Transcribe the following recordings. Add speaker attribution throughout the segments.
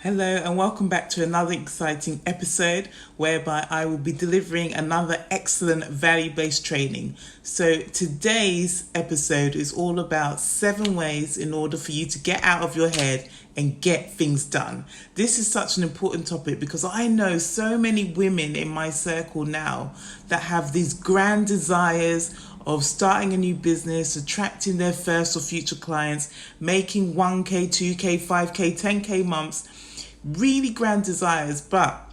Speaker 1: Hello and welcome back to another exciting episode whereby I will be delivering another excellent value-based training. So today's episode is all about 7 ways in order for you to get out of your head and get things done. This is such an important topic because I know so many women in my circle now that have these grand desires of starting a new business, attracting their first or future clients, making 1K, 2K, 5K, 10K months, really grand desires, but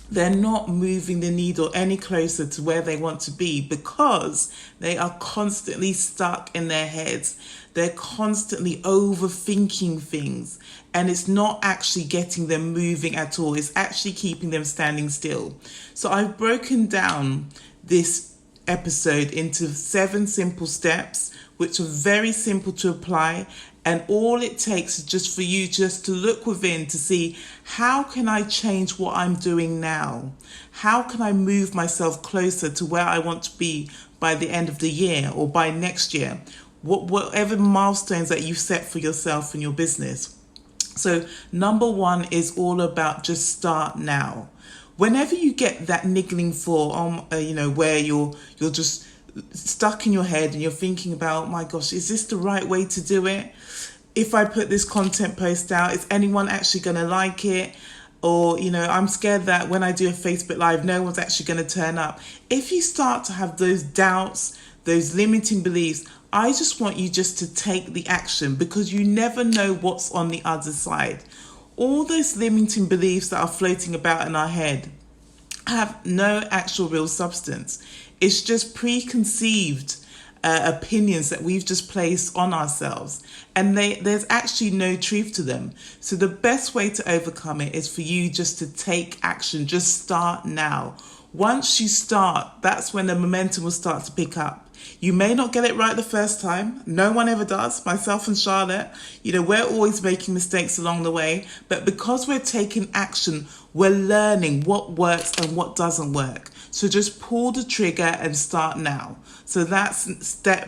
Speaker 1: they're not moving the needle any closer to where they want to be because they are constantly stuck in their heads. They're constantly overthinking things and it's not actually getting them moving at all. It's actually keeping them standing still. So I've broken down this episode into 7 simple steps which are very simple to apply, and all it takes is just for you just to look within to see, how can I change what I'm doing now? How can I move myself closer to where I want to be by the end of the year or by next year? Whatever milestones that you've set for yourself and your business. So number 1 is all about just start now. Whenever you get that niggling thought, where you're just stuck in your head and you're thinking about, oh my gosh, is this the right way to do it? If I put this content post out, is anyone actually going to like it? Or, I'm scared that when I do a Facebook Live, no one's actually going to turn up. If you start to have those doubts, those limiting beliefs, I just want you just to take the action, because you never know what's on the other side. All those limiting beliefs that are floating about in our head have no actual real substance. It's just preconceived opinions that we've just placed on ourselves, and there's actually no truth to them. So the best way to overcome it is for you just to take action. Just start now. Once you start, that's when the momentum will start to pick up. You may not get it right the first time. No one ever does. Myself and Charlotte, we're always making mistakes along the way. But because we're taking action, we're learning what works and what doesn't work. So just pull the trigger and start now. So that's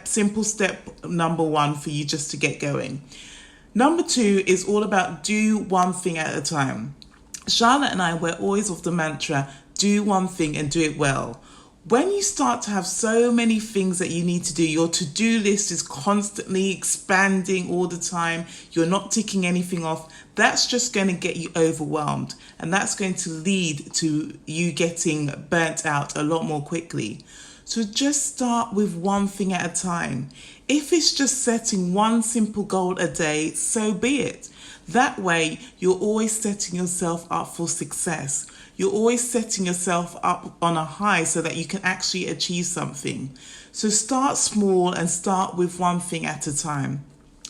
Speaker 1: simple step number 1 for you just to get going. Number 2 is all about do one thing at a time. Charlotte and I, we're always of the mantra, do one thing and do it well. When you start to have so many things that you need to do, your to-do list is constantly expanding all the time, you're not ticking anything off, that's just going to get you overwhelmed, and that's going to lead to you getting burnt out a lot more quickly. So just start with one thing at a time. If it's just setting one simple goal a day, so be it. That way, you're always setting yourself up for success. You're always setting yourself up on a high so that you can actually achieve something. So start small and start with one thing at a time.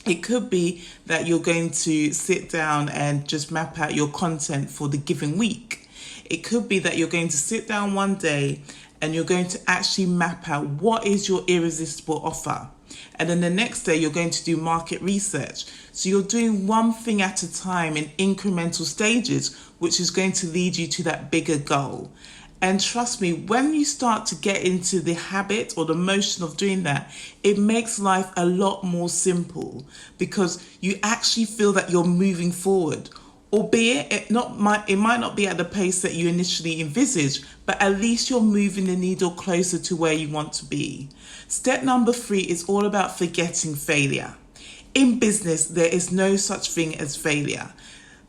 Speaker 1: It could be that you're going to sit down and just map out your content for the given week. It could be that you're going to sit down one day and you're going to actually map out what is your irresistible offer. And then the next day you're going to do market research. So you're doing one thing at a time in incremental stages, which is going to lead you to that bigger goal. And trust me, when you start to get into the habit or the motion of doing that, it makes life a lot more simple because you actually feel that you're moving forward. Albeit it might not be at the pace that you initially envisaged, but at least you're moving the needle closer to where you want to be. Step number 3 is all about forgetting failure. In business, there is no such thing as failure.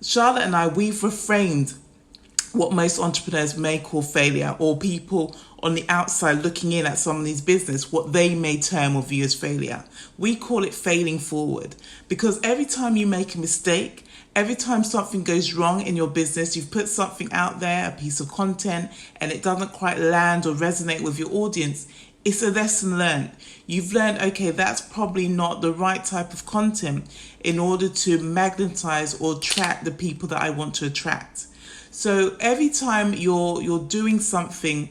Speaker 1: Charlotte and I, we've reframed what most entrepreneurs may call failure, or people on the outside looking in at somebody's business, what they may term or view as failure. We call it failing forward, because every time you make a mistake, every time something goes wrong in your business, you've put something out there, a piece of content, and it doesn't quite land or resonate with your audience, it's a lesson learned. You've learned, okay, that's probably not the right type of content in order to magnetize or attract the people that I want to attract. So every time you're doing something,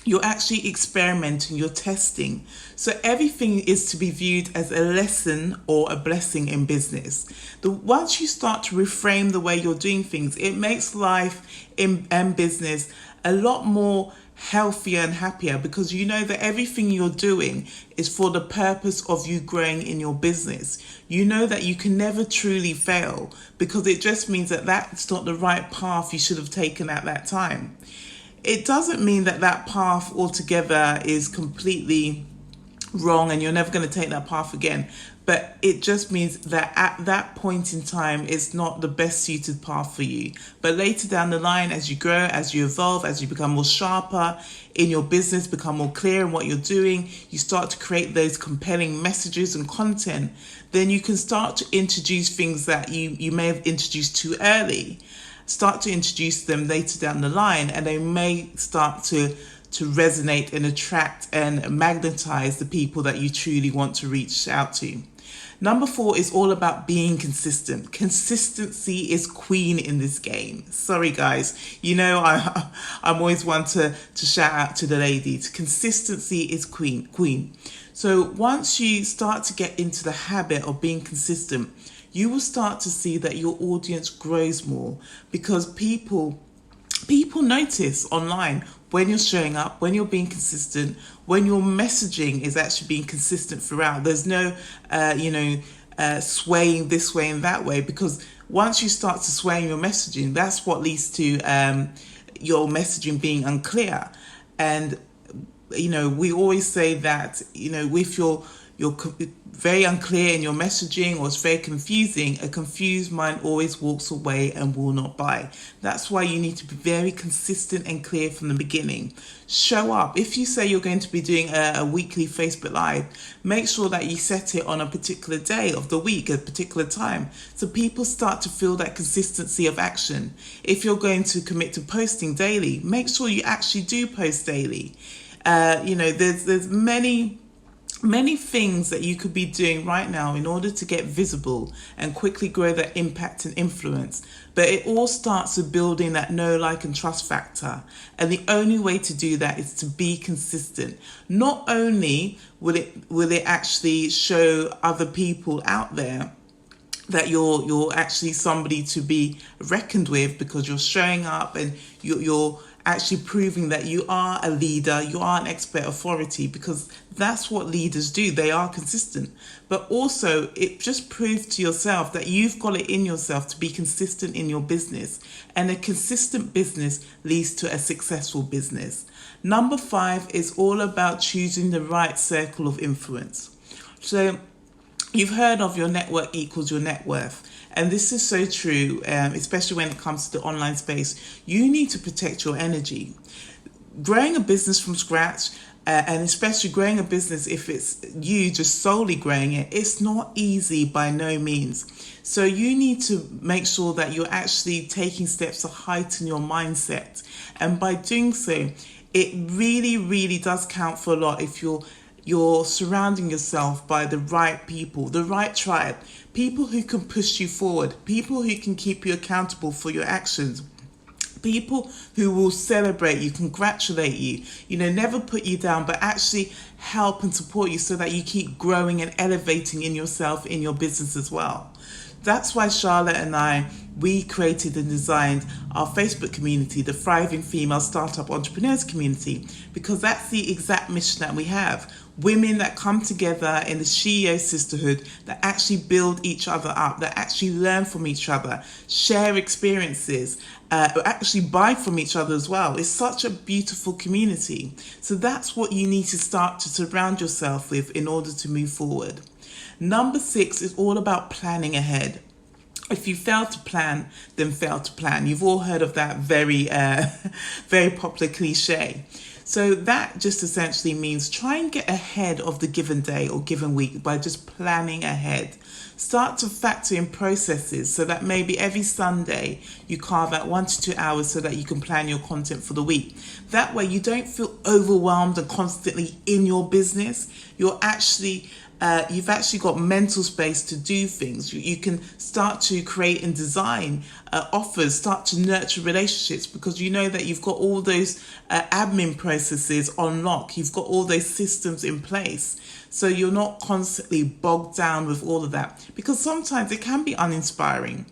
Speaker 1: you're actually experimenting, you're testing. So everything is to be viewed as a lesson or a blessing in business. Once you start to reframe the way you're doing things, it makes life and business a lot more healthier and happier, because you know that everything you're doing is for the purpose of you growing in your business. You know that you can never truly fail, because it just means that that's not the right path you should have taken at that time. It doesn't mean that that path altogether is completely wrong and you're never going to take that path again, but it just means that at that point in time it's not the best suited path for you. But later down the line, as you grow, as you evolve, as you become more sharper in your business, become more clear in what you're doing, you start to create those compelling messages and content, then you can start to introduce things that you may have introduced too early. Start to introduce them later down the line, and they may start to resonate and attract and magnetize the people that you truly want to reach out to. Number 4 is all about being consistent. Consistency is queen in this game. Sorry, guys. You know, I'm always one to shout out to the ladies. Consistency is queen. So once you start to get into the habit of being consistent, you will start to see that your audience grows more, because people notice online when you're showing up, when you're being consistent, when your messaging is actually being consistent throughout. There's no, swaying this way and that way, because once you start to sway your messaging, that's what leads to your messaging being unclear. And, we always say that, if you're very unclear in your messaging, or it's very confusing, a confused mind always walks away and will not buy. That's why you need to be very consistent and clear from the beginning. Show up. If you say you're going to be doing a weekly Facebook Live, make sure that you set it on a particular day of the week, a particular time, so people start to feel that consistency of action. If you're going to commit to posting daily, make sure you actually do post daily. There's many things that you could be doing right now in order to get visible and quickly grow that impact and influence. But it all starts with building that know, like, and trust factor. And the only way to do that is to be consistent. Not only will it actually show other people out there that you're actually somebody to be reckoned with, because you're showing up and you're actually proving that you are a leader, you are an expert authority, because that's what leaders do. They are consistent. But also, it just proves to yourself that you've got it in yourself to be consistent in your business. And a consistent business leads to a successful business. Number 5 is all about choosing the right circle of influence. So you've heard of your network equals your net worth. And this is so true, especially when it comes to the online space. You need to protect your energy. Growing a business from scratch, and especially growing a business, if it's you just solely growing it, it's not easy by no means. So you need to make sure that you're actually taking steps to heighten your mindset. And by doing so, it really, really does count for a lot if you're surrounding yourself by the right people, the right tribe, people who can push you forward, people who can keep you accountable for your actions, people who will celebrate you, congratulate you, never put you down, but actually help and support you so that you keep growing and elevating in yourself, in your business as well. That's why Charlotte and we created and designed our Facebook community, the Thriving Female Startup Entrepreneurs Community, because that's the exact mission that we have. Women that come together in the CEO sisterhood, that actually build each other up, that actually learn from each other, share experiences, actually buy from each other as well. It's such a beautiful community. So that's what you need to start to surround yourself with in order to move forward. Number 6 is all about planning ahead. If you fail to plan, then fail to plan. You've all heard of that very, very popular cliche. So that just essentially means try and get ahead of the given day or given week by just planning ahead. Start to factor in processes so that maybe every Sunday you carve out 1 to 2 hours so that you can plan your content for the week. That way you don't feel overwhelmed and constantly in your business. You've actually got mental space to do things. You can start to create and design offers, start to nurture relationships, because you know that you've got all those admin processes on lock. You've got all those systems in place. So you're not constantly bogged down with all of that, because sometimes it can be uninspiring.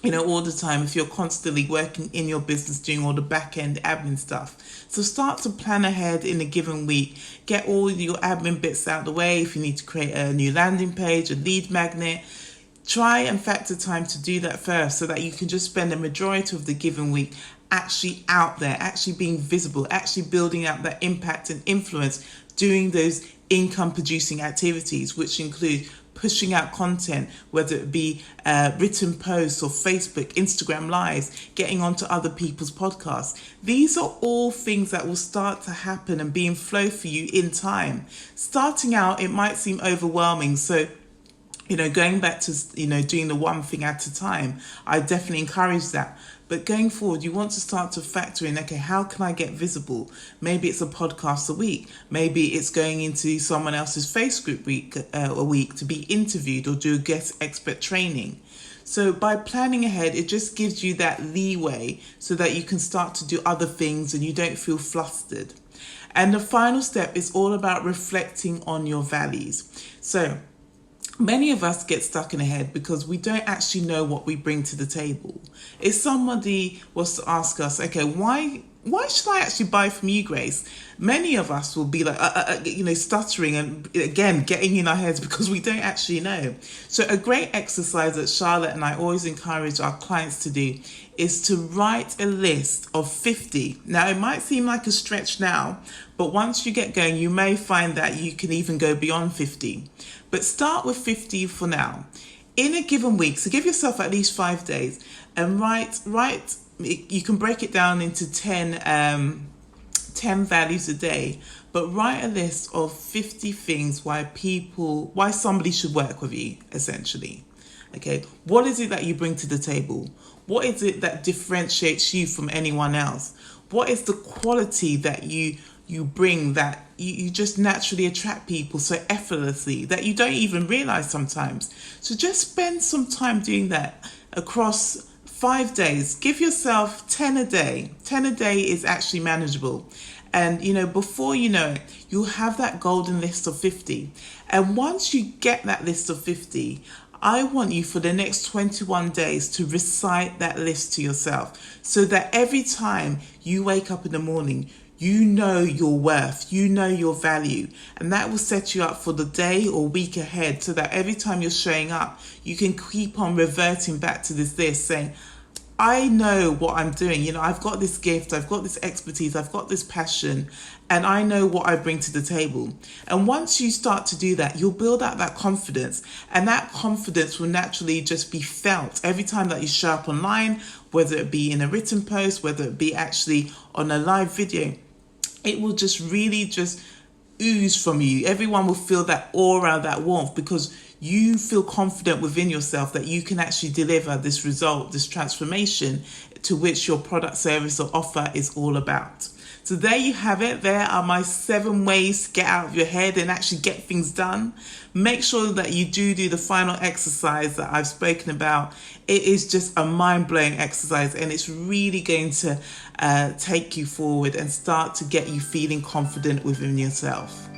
Speaker 1: all the time if you're constantly working in your business, doing all the back end admin stuff. So start to plan ahead in a given week. Get all your admin bits out of the way. If you need to create a new landing page, a lead magnet, try and factor time to do that first so that you can just spend the majority of the given week actually out there, actually being visible, actually building out that impact and influence, doing those income producing activities, which include pushing out content, whether it be written posts or Facebook, Instagram lives, getting onto other people's podcasts. These are all things that will start to happen and be in flow for you in time. Starting out, it might seem overwhelming. So going back to, doing the one thing at a time, I definitely encourage that. But going forward, you want to start to factor in, okay, how can I get visible? Maybe it's a podcast a week. Maybe it's going into someone else's Facebook week, a week to be interviewed or do a guest expert training. So by planning ahead, it just gives you that leeway so that you can start to do other things and you don't feel flustered. And the final step is all about reflecting on your values. So many of us get stuck in a head because we don't actually know what we bring to the table. If somebody was to ask us, okay, why should I actually buy from you, Grace? Many of us will be like, stuttering and again, getting in our heads because we don't actually know. So a great exercise that Charlotte and I always encourage our clients to do is to write a list of 50. Now, it might seem like a stretch now, but once you get going, you may find that you can even go beyond 50. But start with 50 for now. In a given week, so give yourself at least 5 days and write, you can break it down into 10 values a day, but write a list of 50 things why somebody should work with you, essentially. Okay, what is it that you bring to the table? What is it that differentiates you from anyone else? What is the quality that you bring that you just naturally attract people so effortlessly that you don't even realize sometimes? So just spend some time doing that across 5 days. Give yourself 10 a day. 10 a day is actually manageable. And, before you know it, you'll have that golden list of 50. And once you get that list of 50, I want you for the next 21 days to recite that list to yourself so that every time you wake up in the morning, you know your worth, you know your value, and that will set you up for the day or week ahead so that every time you're showing up, you can keep on reverting back to this list saying, I know what I'm doing. I've got this gift, I've got this expertise, I've got this passion, and I know what I bring to the table. And once you start to do that, you'll build up that confidence, and that confidence will naturally just be felt every time that you show up online, whether it be in a written post, whether it be actually on a live video. It will just really just ooze from you. Everyone will feel that aura, that warmth, because you feel confident within yourself that you can actually deliver this result, this transformation to which your product, service or offer is all about. So there you have it. There are my 7 ways to get out of your head and actually get things done. Make sure that you do the final exercise that I've spoken about. It is just a mind-blowing exercise and it's really going to take you forward and start to get you feeling confident within yourself.